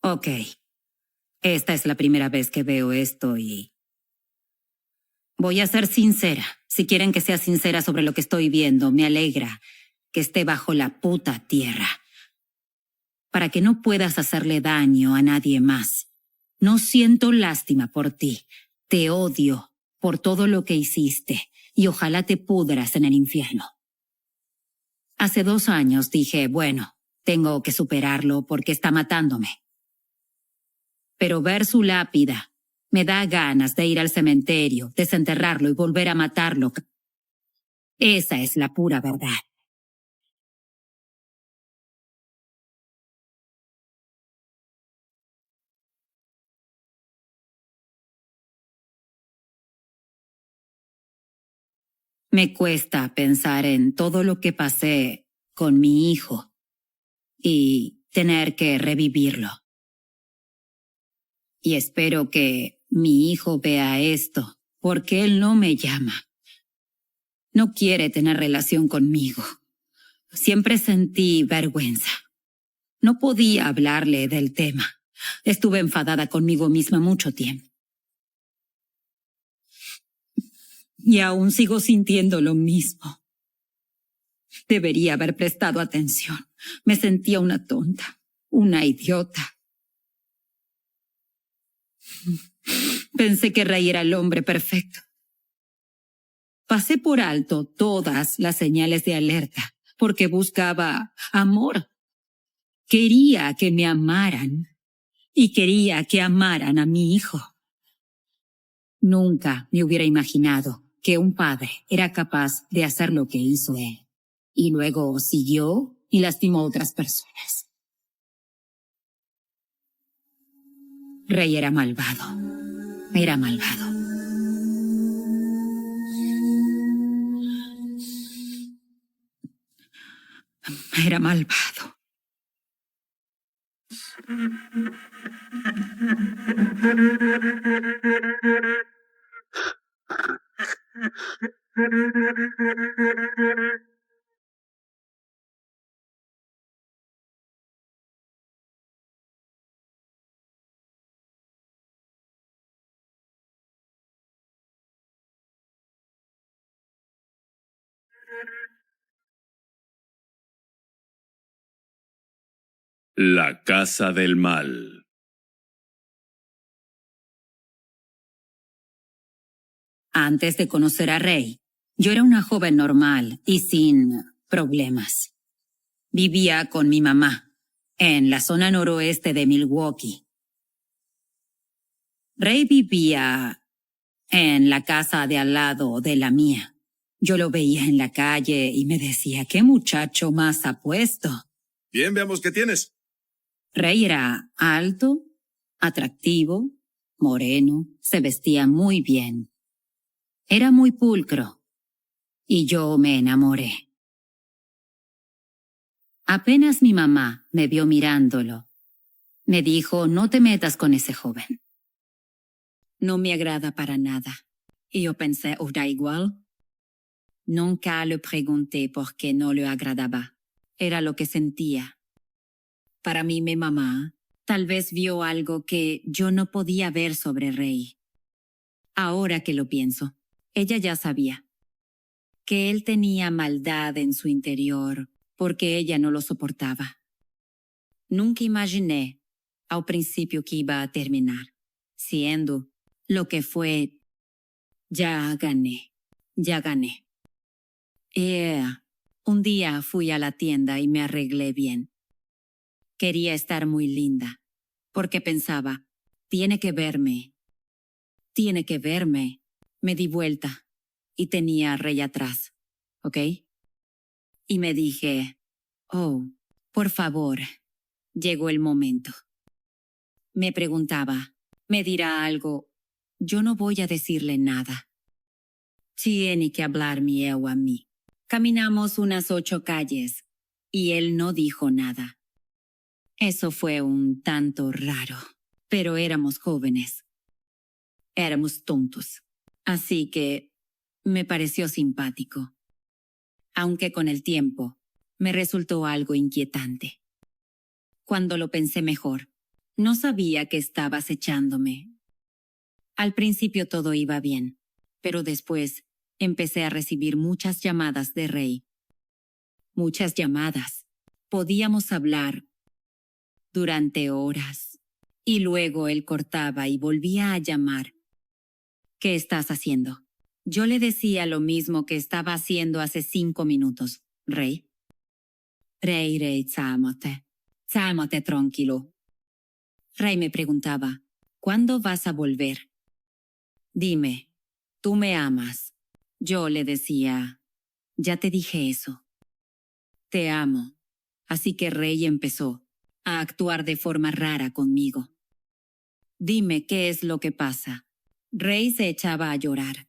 Ok. Esta es la primera vez que veo esto y... Voy a ser sincera. Si quieren que sea sincera sobre lo que estoy viendo, me alegra que esté bajo la puta tierra. Para que no puedas hacerle daño a nadie más. No siento lástima por ti. Te odio por todo lo que hiciste y ojalá te pudras en el infierno. Hace 2 años dije, bueno, tengo que superarlo porque está matándome. Pero ver su lápida me da ganas de ir al cementerio, desenterrarlo y volver a matarlo. Esa es la pura verdad. Me cuesta pensar en todo lo que pasé con mi hijo y tener que revivirlo. Y espero que mi hijo vea esto, porque él no me llama. No quiere tener relación conmigo. Siempre sentí vergüenza. No podía hablarle del tema. Estuve enfadada conmigo misma mucho tiempo. Y aún sigo sintiendo lo mismo. Debería haber prestado atención. Me sentía una tonta, una idiota. Pensé que Ray era el hombre perfecto. Pasé por alto todas las señales de alerta porque buscaba amor. Quería que me amaran y quería que amaran a mi hijo. Nunca me hubiera imaginado que un padre era capaz de hacer lo que hizo él. Y luego siguió y lastimó a otras personas. Ray era malvado. Era malvado. Era malvado. La Casa del Mal. Antes de conocer a Ray, yo era una joven normal y sin problemas. Vivía con mi mamá, en la zona noroeste de Milwaukee. Ray vivía en la casa de al lado de la mía. Yo lo veía en la calle y me decía, ¿qué muchacho más apuesto? Bien, veamos qué tienes. Ray era alto, atractivo, moreno, se vestía muy bien. Era muy pulcro. Y yo me enamoré. Apenas mi mamá me vio mirándolo, me dijo, no te metas con ese joven. No me agrada para nada. Y yo pensé, ¿os da igual? Nunca le pregunté por qué no le agradaba. Era lo que sentía. Para mí, mi mamá tal vez vio algo que yo no podía ver sobre Ray. Ahora que lo pienso, ella ya sabía que él tenía maldad en su interior porque ella no lo soportaba. Nunca imaginé al principio que iba a terminar siendo lo que fue. Ya gané. Un día fui a la tienda y me arreglé bien. Quería estar muy linda, porque pensaba, tiene que verme. Me di vuelta y tenía a Ray atrás, ¿ok? Y me dije, oh, por favor, llegó el momento. Me preguntaba, ¿me dirá algo? Yo no voy a decirle nada. Tiene que hablarme él a mí. Caminamos unas 8 calles y él no dijo nada. Eso fue un tanto raro, pero éramos jóvenes. Éramos tontos. Así que me pareció simpático. Aunque con el tiempo me resultó algo inquietante. Cuando lo pensé mejor, No sabía que estabas echándome. Al principio todo iba bien, pero después empecé a recibir muchas llamadas de Rey. Muchas llamadas. Podíamos hablar durante horas. Y luego él cortaba y volvía a llamar. ¿Qué estás haciendo? Yo le decía lo mismo que estaba haciendo hace 5 minutos. Rey. Rey, cálmate. Cálmate tranquilo. Rey me preguntaba, ¿cuándo vas a volver? Dime, ¿tú me amas? Yo le decía, ya te dije eso. Te amo. Así que Rey empezó a actuar de forma rara conmigo. Dime qué es lo que pasa. Rey se echaba a llorar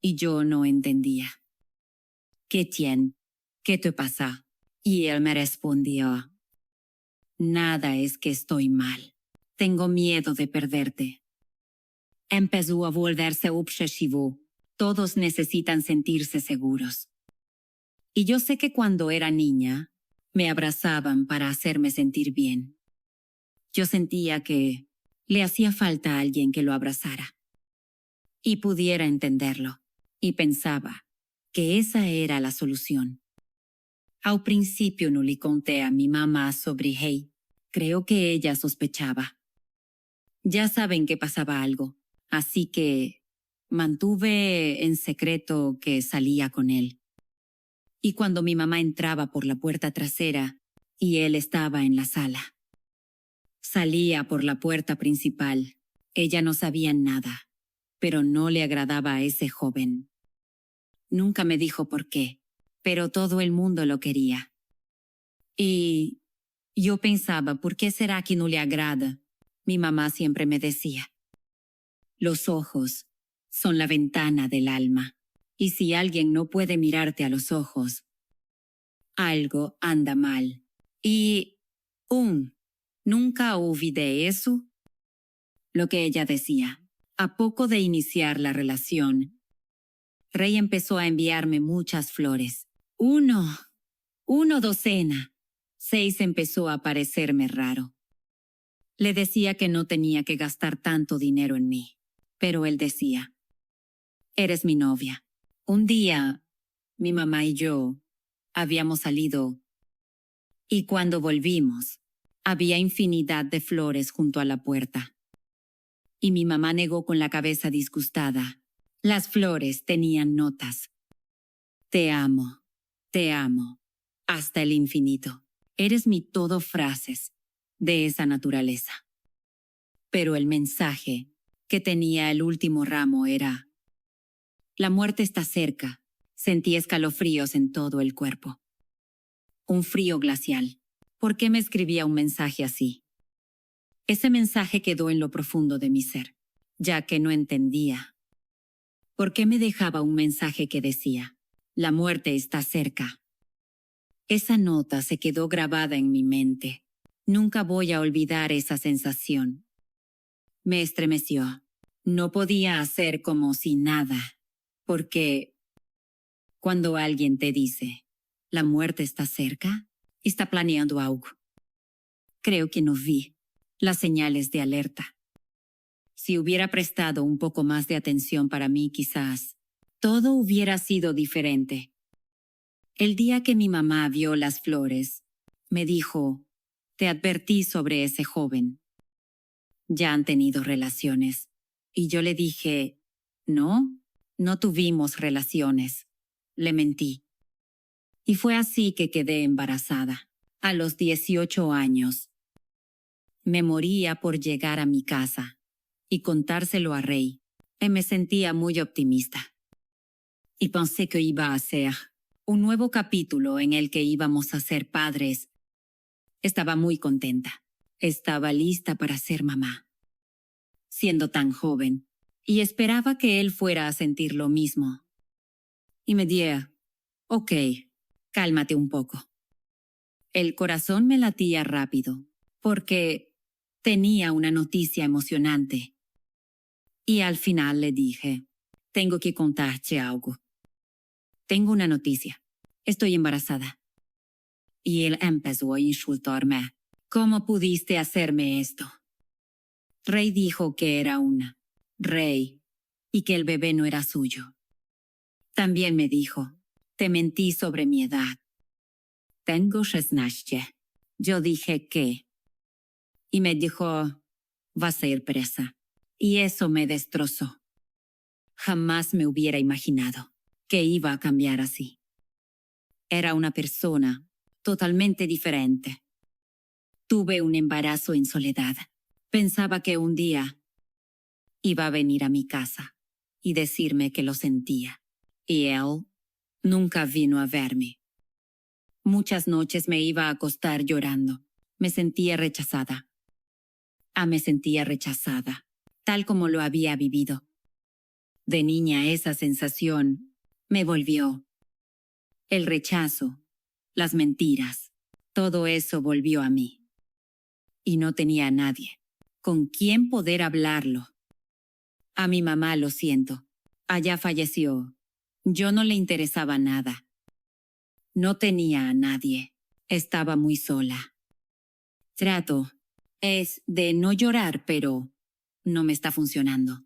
y yo no entendía. ¿Qué tiene? ¿Qué te pasa? Y él me respondió, nada, es que estoy mal. Tengo miedo de perderte. Empezó a volverse obsesivo. Todos necesitan sentirse seguros. Y yo sé que cuando era niña, me abrazaban para hacerme sentir bien. Yo sentía que le hacía falta a alguien que lo abrazara y pudiera entenderlo, y pensaba que esa era la solución. Al principio no le conté a mi mamá sobre Hey. Creo que ella sospechaba. Ya saben que pasaba algo, así que mantuve en secreto que salía con él. Y cuando mi mamá entraba por la puerta trasera y él estaba en la sala, salía por la puerta principal. Ella no sabía nada, pero no le agradaba a ese joven. Nunca me dijo por qué, pero todo el mundo lo quería. Y yo pensaba, ¿por qué será que no le agrada? Mi mamá siempre me decía, los ojos son la ventana del alma, y si alguien no puede mirarte a los ojos, algo anda mal. Y, nunca olvidé eso. Lo que ella decía. A poco de iniciar la relación, Rey empezó a enviarme muchas flores. 1 docena. 6 empezó a parecerme raro. Le decía que no tenía que gastar tanto dinero en mí, pero él decía, eres mi novia. Un día, mi mamá y yo habíamos salido y cuando volvimos, había infinidad de flores junto a la puerta. Y mi mamá negó con la cabeza disgustada. Las flores tenían notas. Te amo, hasta el infinito. Eres mi todo, frases de esa naturaleza. Pero el mensaje que tenía el último ramo era, la muerte está cerca. Sentí escalofríos en todo el cuerpo. Un frío glacial. ¿Por qué me escribía un mensaje así? Ese mensaje quedó en lo profundo de mi ser, ya que no entendía. ¿Por qué me dejaba un mensaje que decía, la muerte está cerca? Esa nota se quedó grabada en mi mente. Nunca voy a olvidar esa sensación. Me estremeció. No podía hacer como si nada, porque cuando alguien te dice, la muerte está cerca, está planeando algo. Creo que no vi las señales de alerta. Si hubiera prestado un poco más de atención para mí, quizás todo hubiera sido diferente. El día que mi mamá vio las flores, me dijo, te advertí sobre ese joven. Ya han tenido relaciones. Y yo le dije, no tuvimos relaciones. Le mentí. Y fue así que quedé embarazada. A los 18 años. Me moría por llegar a mi casa y contárselo a Rey. Y me sentía muy optimista. Y pensé que iba a ser un nuevo capítulo en el que íbamos a ser padres. Estaba muy contenta. Estaba lista para ser mamá. Siendo tan joven. Y esperaba que él fuera a sentir lo mismo. Y me dije, ok, cálmate un poco. El corazón me latía rápido, porque tenía una noticia emocionante. Y al final le dije, tengo que contarte algo. Tengo una noticia. Estoy embarazada. Y él empezó a insultarme. ¿Cómo pudiste hacerme esto? Rey dijo que era una rey y que el bebé no era suyo. También me dijo, te mentí sobre mi edad. Tengo 16. Yo dije que. Y me dijo, vas a ir presa. Y eso me destrozó. Jamás me hubiera imaginado que iba a cambiar así. Era una persona totalmente diferente. Tuve un embarazo en soledad. Pensaba que un día iba a venir a mi casa y decirme que lo sentía. Y él nunca vino a verme. Muchas noches me iba a acostar llorando. Me sentía rechazada. Me sentía rechazada, tal como lo había vivido. De niña esa sensación me volvió. El rechazo, las mentiras, todo eso volvió a mí. Y no tenía a nadie con quien poder hablarlo. A mi mamá, lo siento. Allá falleció. Yo no le interesaba nada. No tenía a nadie. Estaba muy sola. Trato es de no llorar, pero no me está funcionando.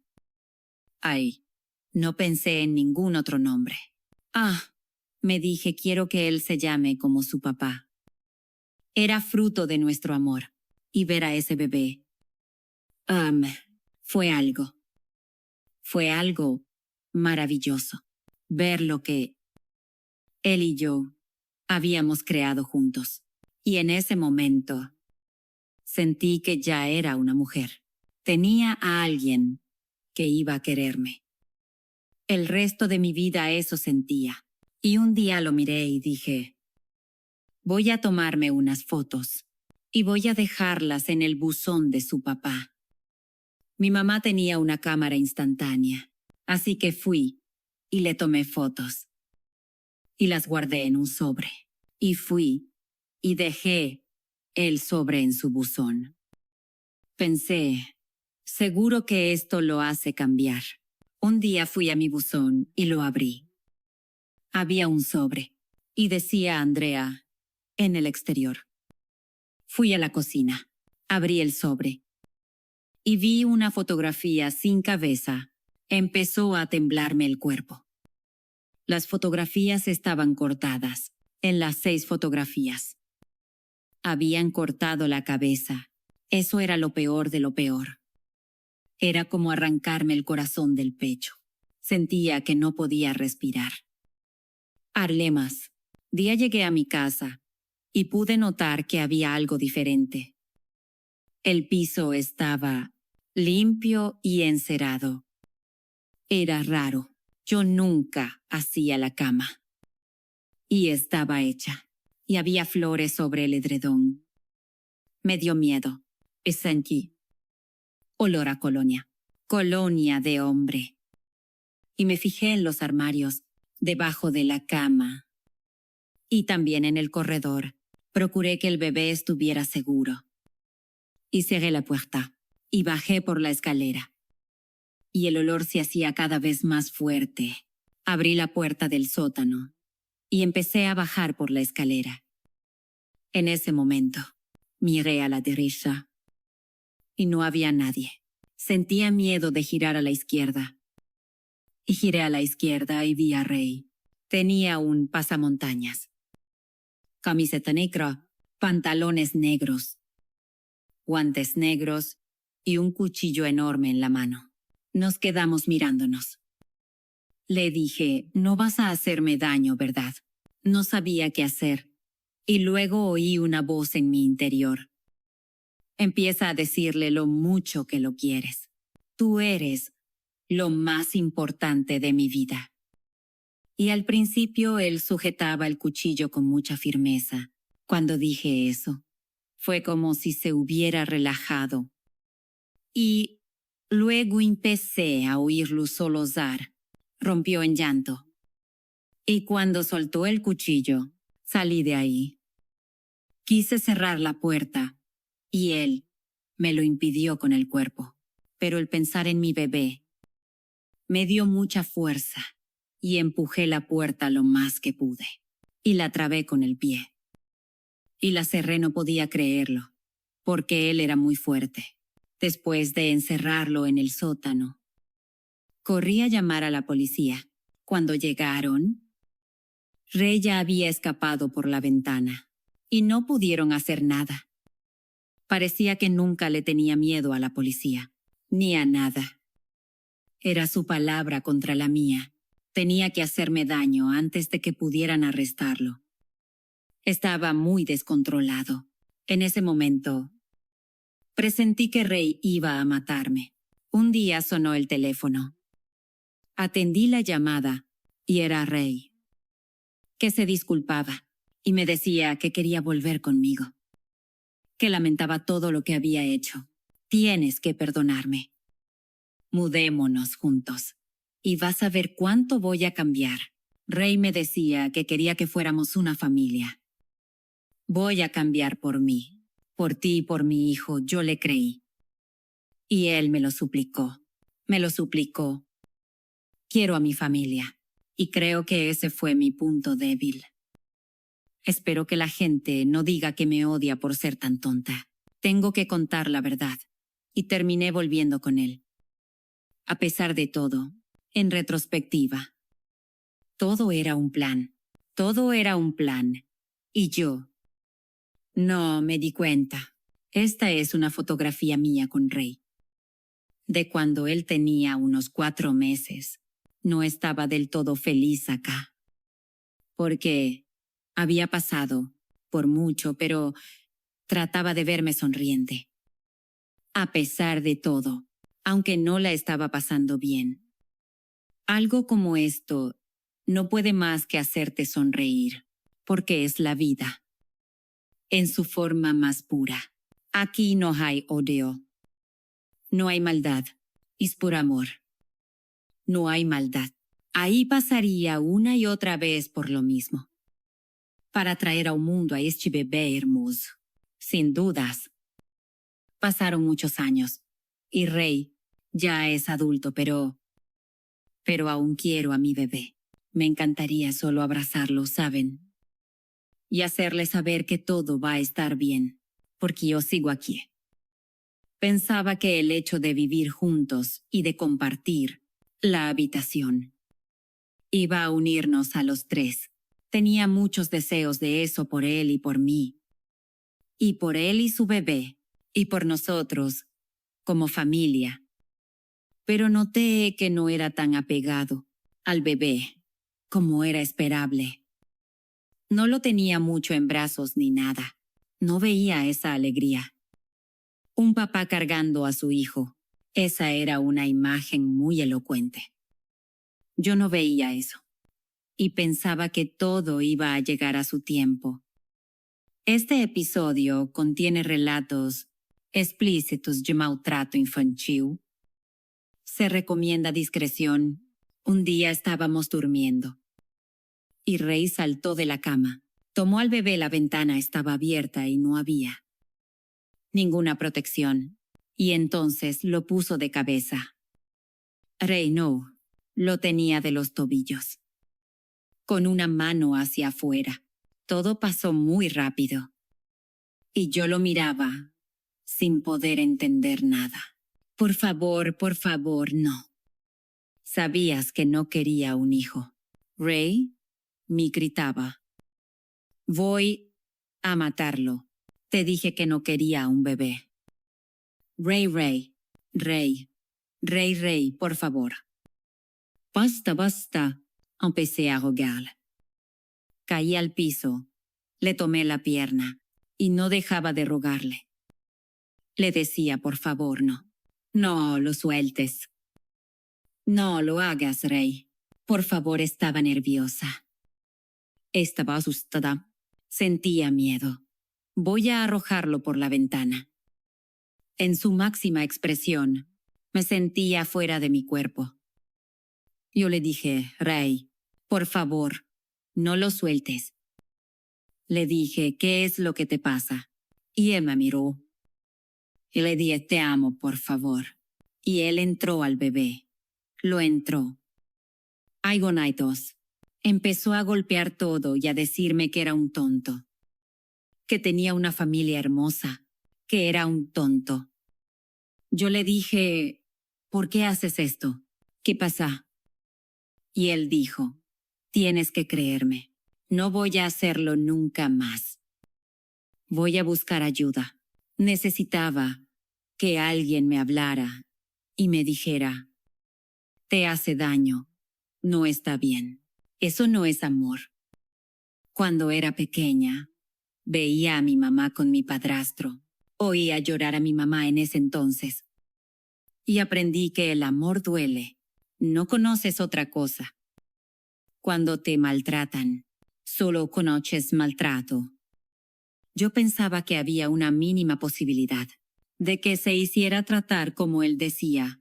Ay, no pensé en ningún otro nombre. Me dije quiero que él se llame como su papá. Era fruto de nuestro amor. Y ver a ese bebé. Fue algo. Fue algo maravilloso. Ver lo que él y yo habíamos creado juntos. Y en ese momento sentí que ya era una mujer. Tenía a alguien que iba a quererme. El resto de mi vida eso sentía. Y un día lo miré y dije, voy a tomarme unas fotos y voy a dejarlas en el buzón de su papá. Mi mamá tenía una cámara instantánea, así que fui y le tomé fotos. Y las guardé en un sobre. Y fui y dejé el sobre en su buzón. Pensé, seguro que esto lo hace cambiar. Un día fui a mi buzón y lo abrí. Había un sobre y decía Andrea en el exterior. Fui a la cocina, abrí el sobre y vi una fotografía sin cabeza. Empezó a temblarme el cuerpo. Las fotografías estaban cortadas, en las 6 fotografías. Habían cortado la cabeza. Eso era lo peor de lo peor. Era como arrancarme el corazón del pecho. Sentía que no podía respirar. Hablé más. Día llegué a mi casa y pude notar que había algo diferente. El piso estaba limpio y encerado. Era raro. Yo nunca hacía la cama. Y estaba hecha. Y había flores sobre el edredón. Me dio miedo. Y sentí olor a colonia. Colonia de hombre. Y me fijé en los armarios, debajo de la cama. Y también en el corredor. Procuré que el bebé estuviera seguro. Y cerré la puerta. Y bajé por la escalera. Y el olor se hacía cada vez más fuerte. Abrí la puerta del sótano. Y empecé a bajar por la escalera. En ese momento, miré a la derecha. Y no había nadie. Sentía miedo de girar a la izquierda. Y giré a la izquierda y vi a Rey. Tenía un pasamontañas. Camiseta negra, pantalones negros, guantes negros y un cuchillo enorme en la mano. Nos quedamos mirándonos. Le dije, no vas a hacerme daño, ¿verdad? No sabía qué hacer. Y luego oí una voz en mi interior. Empieza a decirle lo mucho que lo quieres. Tú eres lo más importante de mi vida. Y al principio él sujetaba el cuchillo con mucha firmeza. Cuando dije eso, fue como si se hubiera relajado. Y luego empecé a oírlo sollozar. Rompió en llanto. Y cuando soltó el cuchillo, salí de ahí. Quise cerrar la puerta, y él me lo impidió con el cuerpo. Pero el pensar en mi bebé me dio mucha fuerza, y empujé la puerta lo más que pude. Y la trabé con el pie. Y la cerré, no podía creerlo, porque él era muy fuerte. después de encerrarlo en el sótano. Corrí a llamar a la policía. Cuando llegaron, Ray ya había escapado por la ventana y no pudieron hacer nada. Parecía que nunca le tenía miedo a la policía, ni a nada. Era su palabra contra la mía. Tenía que hacerme daño antes de que pudieran arrestarlo. Estaba muy descontrolado. En ese momento, presentí que Ray iba a matarme. Un día sonó el teléfono. Atendí la llamada y era Ray, que se disculpaba y me decía que quería volver conmigo, que lamentaba todo lo que había hecho. Tienes que perdonarme. Mudémonos juntos y vas a ver cuánto voy a cambiar. Ray me decía que quería que fuéramos una familia. Voy a cambiar por mí, por ti y por mi hijo, yo le creí. Y él me lo suplicó. Quiero a mi familia, y creo que ese fue mi punto débil. Espero que la gente no diga que me odia por ser tan tonta. Tengo que contar la verdad, y terminé volviendo con él. A pesar de todo, en retrospectiva, todo era un plan. Y yo no me di cuenta. Esta es una fotografía mía con Ray, de cuando él tenía unos 4 meses. No estaba del todo feliz acá, porque había pasado por mucho, pero trataba de verme sonriente. A pesar de todo, aunque no la estaba pasando bien. Algo como esto no puede más que hacerte sonreír, porque es la vida, en su forma más pura. Aquí no hay odio, no hay maldad, es por amor. No hay maldad. Ahí pasaría una y otra vez por lo mismo, para traer al mundo a este bebé hermoso. Sin dudas. Pasaron muchos años, y Ray ya es adulto, pero aún quiero a mi bebé. Me encantaría solo abrazarlo, ¿saben? Y hacerle saber que todo va a estar bien, porque yo sigo aquí. Pensaba que el hecho de vivir juntos y de compartir la habitación iba a unirnos a los 3. Tenía muchos deseos de eso por él y por mí. Y por él y su bebé. Y por nosotros, como familia. Pero noté que no era tan apegado al bebé como era esperable. No lo tenía mucho en brazos ni nada. No veía esa alegría. Un papá cargando a su hijo. Esa era una imagen muy elocuente. Yo no veía eso. Y pensaba que todo iba a llegar a su tiempo. Este episodio contiene relatos explícitos de maltrato infantil. Se recomienda discreción. Un día estábamos durmiendo. Y Ray saltó de la cama. Tomó al bebé, la ventana estaba abierta y no había ninguna protección. Y entonces lo puso de cabeza. Ray no, lo tenía de los tobillos, con una mano hacia afuera. Todo pasó muy rápido. Y yo lo miraba, sin poder entender nada. Por favor, no. Sabías que no quería un hijo. Ray me gritaba. Voy a matarlo. Te dije que no quería un bebé. Ray, por favor. Basta. Empecé a rogar. Caí al piso. Le tomé la pierna y no dejaba de rogarle. Le decía, por favor, no. No lo sueltes. No lo hagas, Ray. Por favor, estaba nerviosa. Estaba asustada. Sentía miedo. Voy a arrojarlo por la ventana. En su máxima expresión, me sentía fuera de mi cuerpo. Yo le dije, Ray, por favor, no lo sueltes. Le dije, ¿qué es lo que te pasa? Y él me miró. Y le dije, te amo, por favor. Y él entró al bebé. Lo entró. Aigonitos. Empezó a golpear todo y a decirme que era un tonto. Que tenía una familia hermosa. Que era un tonto. Yo le dije, ¿por qué haces esto? ¿Qué pasa? Y él dijo, tienes que creerme. No voy a hacerlo nunca más. Voy a buscar ayuda. Necesitaba que alguien me hablara y me dijera, te hace daño, no está bien. Eso no es amor. Cuando era pequeña, veía a mi mamá con mi padrastro. Oía llorar a mi mamá en ese entonces. Y aprendí que el amor duele. No conoces otra cosa. Cuando te maltratan, solo conoces maltrato. Yo pensaba que había una mínima posibilidad de que se hiciera tratar como él decía.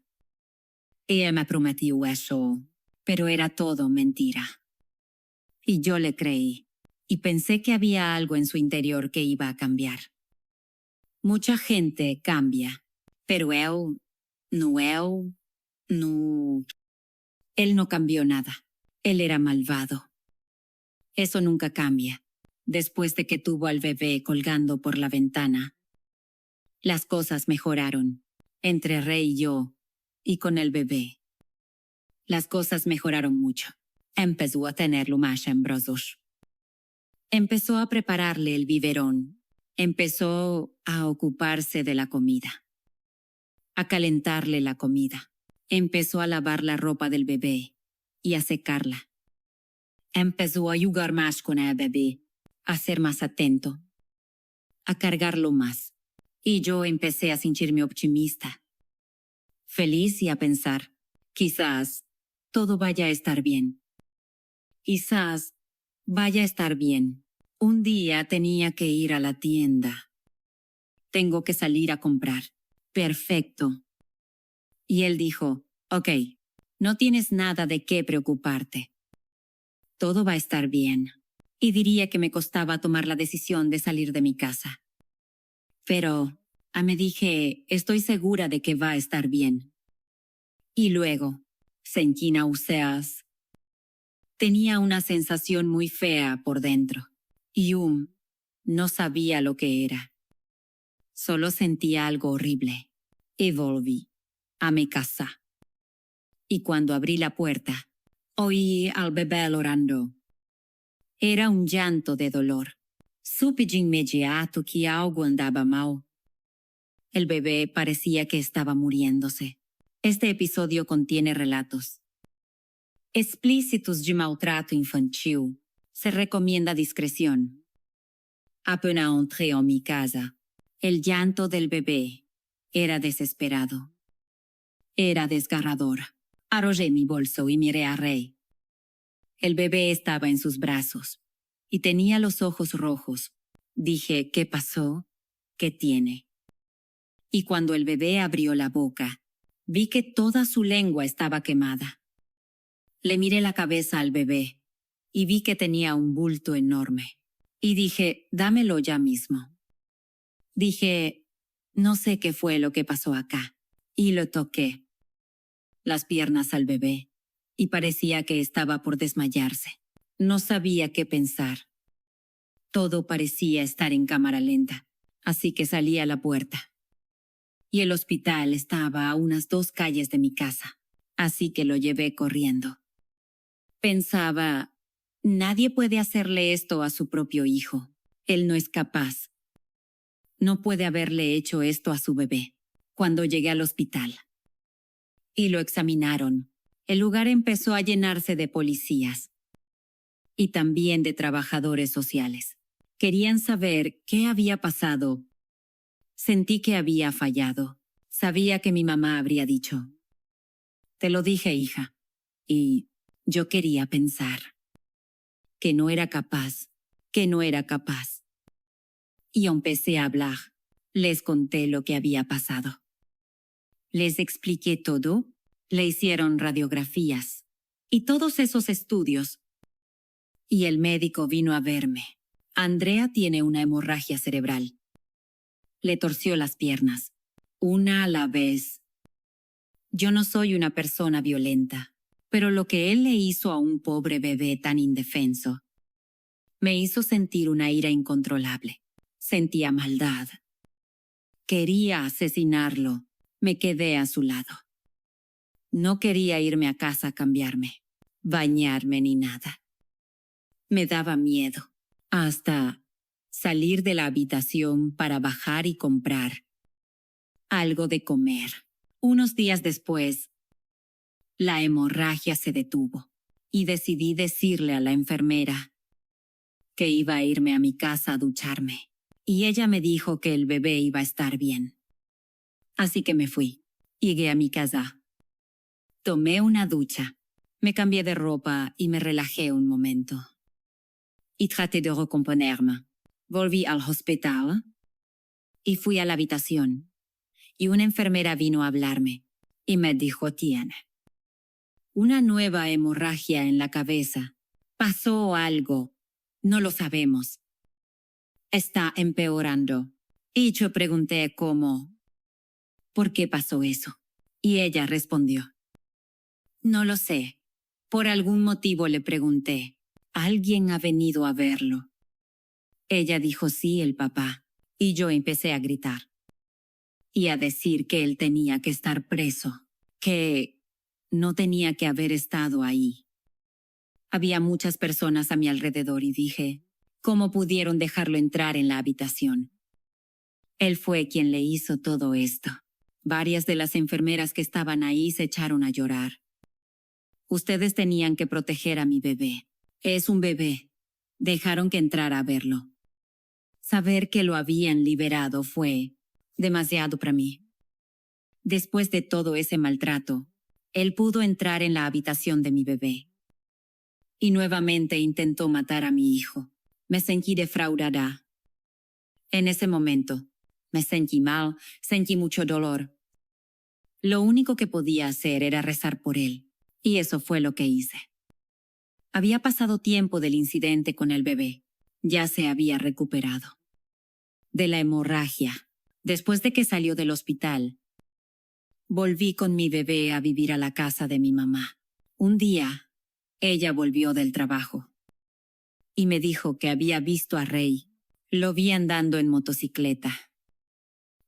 Ella me prometió eso, pero era todo mentira. Y yo le creí, y pensé que había algo en su interior que iba a cambiar. Mucha gente cambia, pero él no. Él no cambió nada. Él era malvado. Eso nunca cambia. Después de que tuvo al bebé colgando por la ventana, las cosas mejoraron. Entre Rey y yo, y con el bebé. Las cosas mejoraron mucho. Empezó a tenerlo más embrosos. Empezó a prepararle el biberón. Empezó a ocuparse de la comida. A calentarle la comida. Empezó a lavar la ropa del bebé y a secarla. Empezó a jugar más con el bebé, a ser más atento, a cargarlo más. Y yo empecé a sentirme optimista, feliz y a pensar, quizás todo vaya a estar bien. Quizás vaya a estar bien. Un día tenía que ir a la tienda. Tengo que salir a comprar. Perfecto. Y él dijo, ok, no tienes nada de qué preocuparte. Todo va a estar bien. Y diría que me costaba tomar la decisión de salir de mi casa. Pero me dije, estoy segura de que va a estar bien. Y luego, sentí náuseas. Tenía una sensación muy fea por dentro. Y no sabía lo que era. Solo sentía algo horrible. Y volví a mi casa. Y cuando abrí la puerta, oí al bebé llorando. Era un llanto de dolor. Supe de inmediato que algo andaba mal. El bebé parecía que estaba muriéndose. Este episodio contiene relatos explícitos de maltrato infantil. Se recomienda discreción. Apenas entré en mi casa. El llanto del bebé era desesperado. Era desgarrador. Arrojé mi bolso y miré a Rey. El bebé estaba en sus brazos y tenía los ojos rojos. Dije, ¿qué pasó? ¿Qué tiene? Y cuando el bebé abrió la boca, vi que toda su lengua estaba quemada. Le miré la cabeza al bebé y vi que tenía un bulto enorme. Y dije, dámelo ya mismo. Dije, no sé qué fue lo que pasó acá. Y lo toqué. Las piernas al bebé. Y parecía que estaba por desmayarse. No sabía qué pensar. Todo parecía estar en cámara lenta. Así que salí a la puerta. Y el hospital estaba a unas 2 calles de mi casa. Así que lo llevé corriendo. Pensaba, nadie puede hacerle esto a su propio hijo. Él no es capaz. No puede haberle hecho esto a su bebé. Cuando llegué al hospital y lo examinaron, el lugar empezó a llenarse de policías y también de trabajadores sociales. Querían saber qué había pasado. Sentí que había fallado. Sabía que mi mamá habría dicho, te lo dije, hija. Y yo quería pensar que no era capaz, que no era capaz. Y empecé a hablar. Les conté lo que había pasado. Les expliqué todo. Le hicieron radiografías y todos esos estudios. Y el médico vino a verme. Andrea tiene una hemorragia cerebral. Le torció las piernas, una a la vez. Yo no soy una persona violenta, pero lo que él le hizo a un pobre bebé tan indefenso me hizo sentir una ira incontrolable. Sentía maldad. Quería asesinarlo. Me quedé a su lado. No quería irme a casa a cambiarme, bañarme ni nada. Me daba miedo, hasta salir de la habitación para bajar y comprar algo de comer. Unos días después, la hemorragia se detuvo y decidí decirle a la enfermera que iba a irme a mi casa a ducharme, y ella me dijo que el bebé iba a estar bien. Así que me fui. Llegué a mi casa. Tomé una ducha, me cambié de ropa y me relajé un momento. Y traté de recomponerme. Volví al hospital y fui a la habitación. Y una enfermera vino a hablarme y me dijo: tiene una nueva hemorragia en la cabeza. Pasó algo. No lo sabemos. Está empeorando. Y yo pregunté cómo. ¿Por qué pasó eso? Y ella respondió: no lo sé. Por algún motivo le pregunté. ¿Alguien ha venido a verlo? Ella dijo: sí, el papá. Y yo empecé a gritar. Y a decir que él tenía que estar preso. Que no tenía que haber estado ahí. Había muchas personas a mi alrededor y dije: ¿cómo pudieron dejarlo entrar en la habitación? Él fue quien le hizo todo esto. Varias de las enfermeras que estaban ahí se echaron a llorar. Ustedes tenían que proteger a mi bebé. Es un bebé. Dejaron que entrara a verlo. Saber que lo habían liberado fue demasiado para mí. Después de todo ese maltrato, él pudo entrar en la habitación de mi bebé. Y nuevamente intentó matar a mi hijo. Me sentí defraudada. En ese momento, me sentí mal, sentí mucho dolor. Lo único que podía hacer era rezar por él, y eso fue lo que hice. Había pasado tiempo del incidente con el bebé. Ya se había recuperado. De la hemorragia, después de que salió del hospital, volví con mi bebé a vivir a la casa de mi mamá. Un día, ella volvió del trabajo y me dijo que había visto a Rey. Lo vi andando en motocicleta.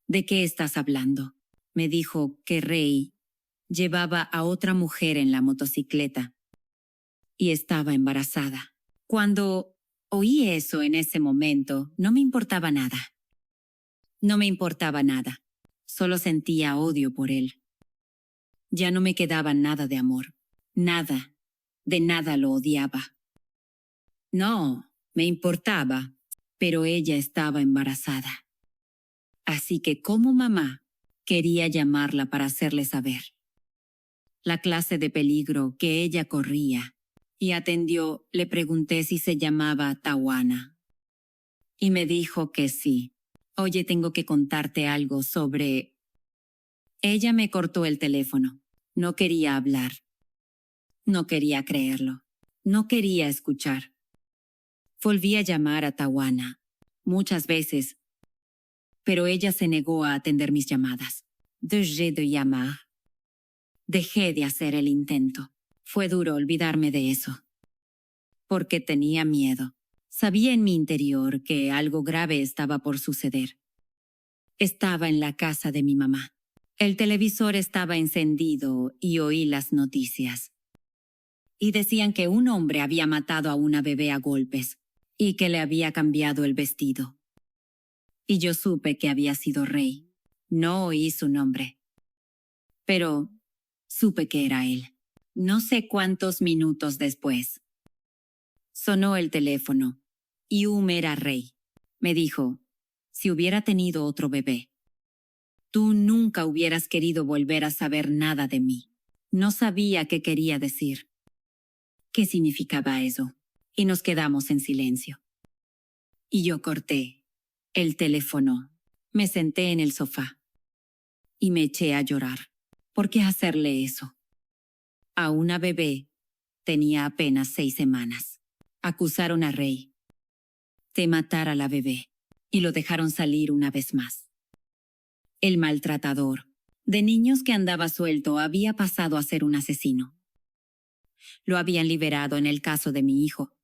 ¿De qué estás hablando? Me dijo que Rey llevaba a otra mujer en la motocicleta y estaba embarazada. Cuando oí eso en ese momento, no me importaba nada. No me importaba nada. Solo sentía odio por él. Ya no me quedaba nada de amor. Nada. De nada lo odiaba. No, me importaba, pero ella estaba embarazada. Así que como mamá, quería llamarla para hacerle saber la clase de peligro que ella corría. Y atendió. Le pregunté si se llamaba Tawana. Y me dijo que sí. Oye, tengo que contarte algo sobre... Ella me cortó el teléfono. No quería hablar. No quería creerlo. No quería escuchar. Volví a llamar a Tawana muchas veces, pero ella se negó a atender mis llamadas. Dejé de llamar. Dejé de hacer el intento. Fue duro olvidarme de eso. Porque tenía miedo. Sabía en mi interior que algo grave estaba por suceder. Estaba en la casa de mi mamá. El televisor estaba encendido y oí las noticias. Y decían que un hombre había matado a una bebé a golpes y que le había cambiado el vestido. Y yo supe que había sido Rey. No oí su nombre. Pero supe que era él. No sé cuántos minutos después. Sonó el teléfono y era Rey. Me dijo: si hubiera tenido otro bebé, tú nunca hubieras querido volver a saber nada de mí. No sabía qué quería decir. ¿Qué significaba eso? Y nos quedamos en silencio. Y yo corté el teléfono. Me senté en el sofá y me eché a llorar. ¿Por qué hacerle eso? A una bebé. Tenía apenas 6 semanas. Acusaron a Rey de matar a la bebé y lo dejaron salir una vez más. El maltratador de niños que andaba suelto había pasado a ser un asesino. Lo habían liberado en el caso de mi hijo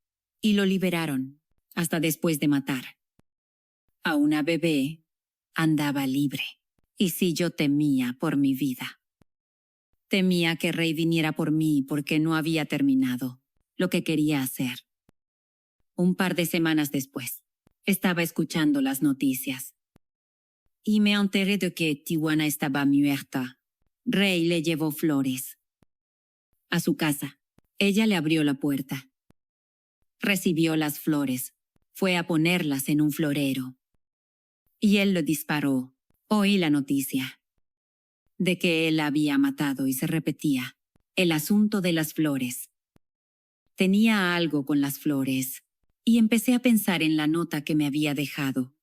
y lo liberaron hasta después de matar a una bebé. Andaba libre Y sí, yo temía por mi vida. Temía que Ray viniera por mí porque no había terminado lo que quería hacer. Un par de semanas después, estaba escuchando las noticias y me enteré de que Tijuana estaba muerta. Ray le llevó flores a su casa. Ella le abrió la puerta. Recibió las flores. Fue a ponerlas en un florero. Y él lo disparó. Oí la noticia de que él la había matado y se repetía el asunto de las flores. Tenía algo con las flores y empecé a pensar en la nota que me había dejado.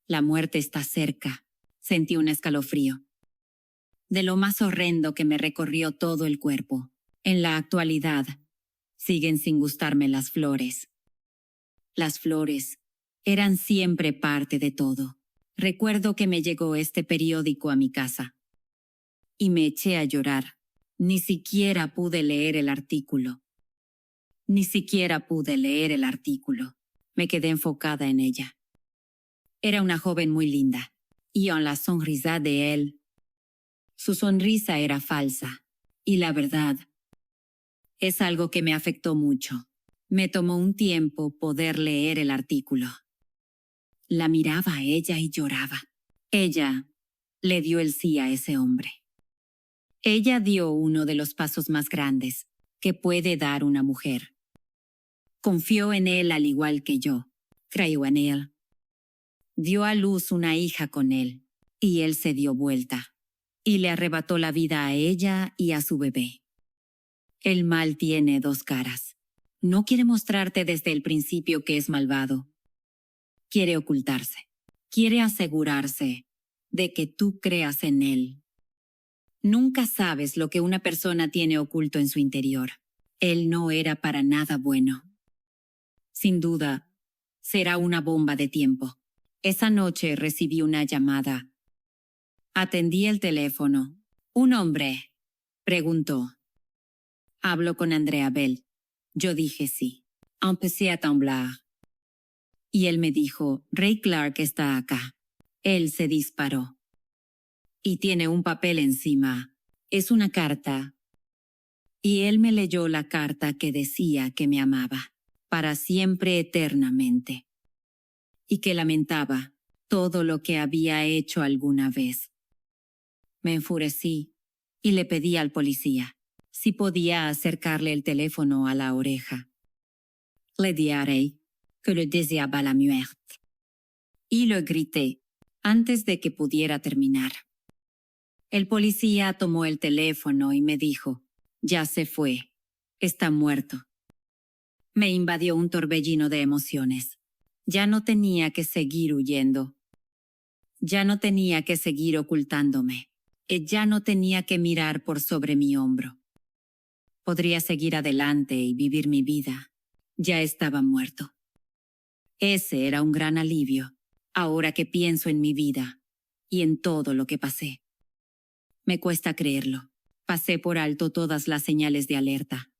La muerte está cerca. Sentí un escalofrío. De lo más horrendo que me recorrió todo el cuerpo. En la actualidad, siguen sin gustarme las flores. Las flores eran siempre parte de todo. Recuerdo que me llegó este periódico a mi casa y me eché a llorar. Ni siquiera pude leer el artículo. Me quedé enfocada en ella. Era una joven muy linda y en la sonrisa de él. Su sonrisa era falsa y la verdad es algo que me afectó mucho. Me tomó un tiempo poder leer el artículo. La miraba a ella y lloraba. Ella le dio el sí a ese hombre. Ella dio uno de los pasos más grandes que puede dar una mujer. Confió en él al igual que yo. Creyó en él. Dio a luz una hija con él y él se dio vuelta y le arrebató la vida a ella y a su bebé. El mal tiene dos caras. No quiere mostrarte desde el principio que es malvado. Quiere ocultarse. Quiere asegurarse de que tú creas en él. Nunca sabes lo que una persona tiene oculto en su interior. Él no era para nada bueno. Sin duda, será una bomba de tiempo. Esa noche recibí una llamada. Atendí el teléfono. Un hombre preguntó. ¿Hablo con Andrea Bell? Yo dije sí. Empecé a temblar. Y él me dijo, Ray Clark está acá. Él se disparó. Y tiene un papel encima. Es una carta. Y él me leyó la carta que decía que me amaba, para siempre eternamente. Y que lamentaba todo lo que había hecho alguna vez. Me enfurecí y le pedí al policía si podía acercarle el teléfono a la oreja. Le di a Ray que le deseaba la muerte. Y lo grité antes de que pudiera terminar. El policía tomó el teléfono y me dijo, ya se fue, está muerto. Me invadió un torbellino de emociones. Ya no tenía que seguir huyendo. Ya no tenía que seguir ocultándome. Ya no tenía que mirar por sobre mi hombro. Podría seguir adelante y vivir mi vida. Ya estaba muerto. Ese era un gran alivio, ahora que pienso en mi vida y en todo lo que pasé. Me cuesta creerlo. Pasé por alto todas las señales de alerta.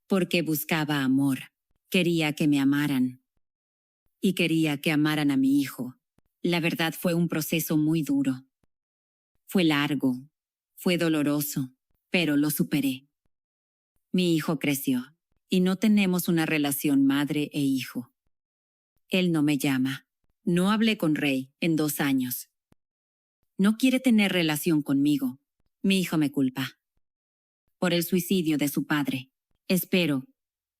Porque buscaba amor. Quería que me amaran. Y quería que amaran a mi hijo. La verdad fue un proceso muy duro. Fue largo. Fue doloroso. Pero lo superé. Mi hijo creció. Y no tenemos una relación madre e hijo. Él no me llama. No hablé con Ray en 2 años. No quiere tener relación conmigo. Mi hijo me culpa por el suicidio de su padre. Espero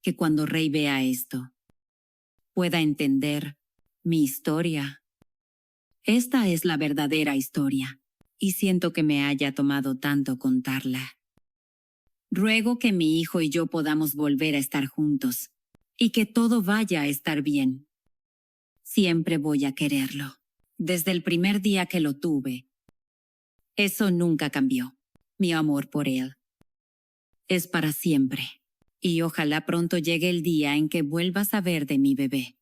que cuando Ray vea esto, pueda entender mi historia. Esta es la verdadera historia, y siento que me haya tomado tanto contarla. Ruego que mi hijo y yo podamos volver a estar juntos, y que todo vaya a estar bien. Siempre voy a quererlo, desde el primer día que lo tuve. Eso nunca cambió. Mi amor por él es para siempre. Y ojalá pronto llegue el día en que vuelva a saber de mi bebé.